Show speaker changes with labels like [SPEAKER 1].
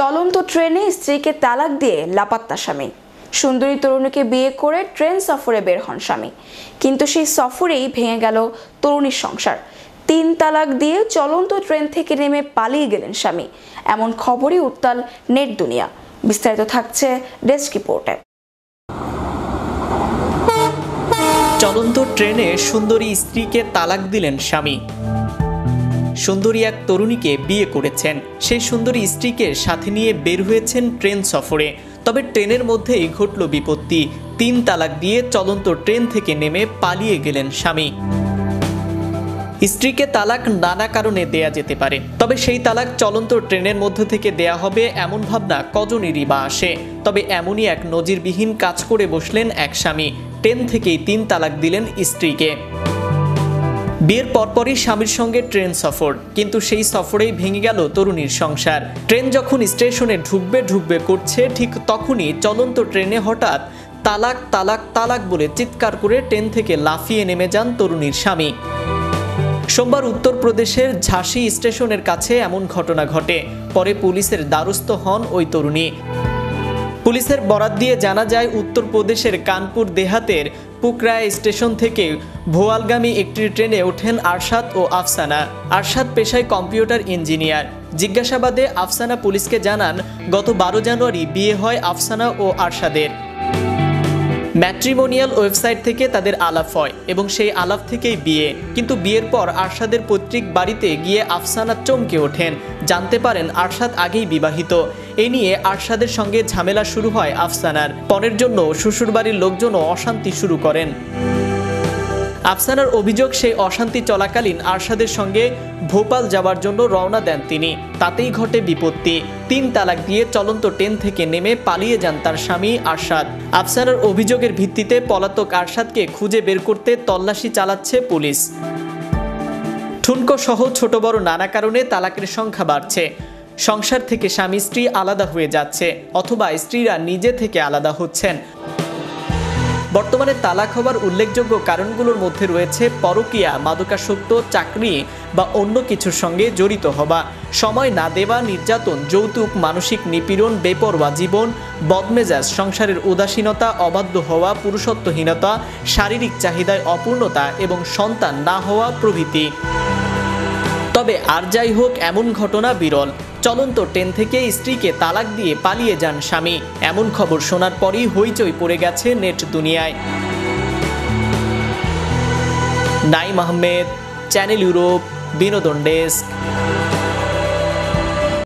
[SPEAKER 1] চলন্ত ট্রেনে স্ত্রীকে তালাক দিয়ে লাপাত্তা স্বামী। সুন্দরী তরুণীকে বিয়ে করে ট্রেন সফরে বের হন স্বামী, কিন্তু সেই সফরেই ভেঙে গেল তরুণীর সংসার। 3 তালাক দিয়ে চলন্ত ট্রেন থেকে নেমে পালিয়ে গেলেন স্বামী। এমন খবরই উত্তাল নেট দুনিয়া। বিস্তারিত থাকছে ডেস্ক রিপোর্টে।
[SPEAKER 2] চলন্ত ট্রেনে সুন্দরী স্ত্রীকে তালাক দিলেন স্বামী। সুন্দরী এক তরুণীকে বিয়ে করেছেন, সেই সুন্দরী স্ত্রীকে সাথে নিয়ে বের হয়েছেন ট্রেন সফরে। তবে ট্রেনের মধ্যেই ঘটল বিপত্তি। 3 তালাক দিয়ে চলন্ত ট্রেন থেকে নেমে পালিয়ে গেলেন স্বামী। স্ত্রীকে তালাক নানা কারণে দেয়া যেতে পারে, তবে সেই তালাক চলন্ত ট্রেনের মধ্য থেকে দেয়া হবে এমন ভাবনা কজনেরই বা আসে। তবে এমনই এক নজিরবিহীন কাজ করে বসলেন এক স্বামী। ট্রেন থেকেই 3 তালাক দিলেন স্ত্রীকে। বিয়ের পরপরই স্বামীর সঙ্গে ট্রেন সফর, কিন্তু সেই সফরেই ভেঙে গেল তরুণীর সংসার। ট্রেন যখন স্টেশনে ঢুকবে করছে, ঠিক তখনই চলন্ত ট্রেনে হঠাৎ তালাক তালাক তালাক বলে চিৎকার করে ট্রেন থেকে লাফিয়ে নেমে যান তরুণীর স্বামী। সোমবার উত্তরপ্রদেশের ঝাঁসি স্টেশনের কাছে এমন ঘটনা ঘটে। পরে পুলিশের দ্বারস্থ হন ওই তরুণী। পুলিশের বরাত দিয়ে জানা যায়, উত্তরপ্রদেশের কানপুর দেহাতের পুকরায় স্টেশন থেকে ভোয়ালগামী একটি ট্রেনে ওঠেন আরশাদ ও আফসানা। আরশাদ পেশায় কম্পিউটার ইঞ্জিনিয়ার। জিজ্ঞাসাবাদে আফসানা পুলিশকে জানান, গত 12 জানুয়ারি বিয়ে হয় আফসানা ও আরশাদের। ম্যাট্রিমোনিয়াল ওয়েবসাইট থেকে তাদের আলাপ হয় এবং সেই আলাপ থেকেই বিয়ে। কিন্তু বিয়ের পর আরশাদের পৈতৃক বাড়িতে গিয়ে আফসানা চমকে ওঠেন। জানতে পারেন আরশাদ আগেই বিবাহিত। এ নিয়ে আরশাদের সঙ্গে ঝামেলা শুরু হয় আফসানার। পরের জন্য শ্বশুরবাড়ির লোকজনও অশান্তি শুরু করেন। আফসানার অভিযোগ, সেই অশান্তি চলাকালীন আরশাদের সঙ্গে ভোপাল যাওয়ার জন্য রওনা দেন তিনি। তাতেই ঘটে বিপত্তি। 3 তালাক দিয়ে চলন্ত ট্রেন থেকে নেমে পালিয়ে যান তার স্বামী আরশাদ। আফসানার অভিযোগের ভিত্তিতে পলাতক আরশাদকে খুঁজে বের করতে তল্লাশি চালাচ্ছে পুলিশ। ঠুনকো সহ ছোট বড় নানা কারণে তালাকের সংখ্যা বাড়ছে। সংসার থেকে স্বামী স্ত্রী আলাদা হয়ে যাচ্ছে, অথবা স্ত্রীরা নিজে থেকে আলাদা হচ্ছেন। বর্তমানে তালাক হবার উল্লেখযোগ্য কারণগুলোর মধ্যে রয়েছে পরকীয়া, মাদকাসক্ত, চাকরি বা অন্য কিছুর সঙ্গে জড়িত হওয়া, সময় না দেওয়া, নির্যাতন, যৌতুক, মানসিক নিপীড়ন, বেপরোয়া জীবন, বদমেজাজ, সংসারের উদাসীনতা, অবাধ্য হওয়া, পুরুষত্বহীনতা, শারীরিক চাহিদায় অপূর্ণতা এবং সন্তান না হওয়া প্রভৃতি। তবে আর যাই হোক, এমন ঘটনা বিরল। চলন্ত ট্রেন থেকে স্ত্রীকে তালাক দিয়ে পালিয়ে যান স্বামী। এমন খবর শোনার পরই হইচই পড়ে গেছে নেট দুনিয়ায়। নাইম আহমেদ, চ্যানেল ইউরোপ, বিনোদন ডেস্ক।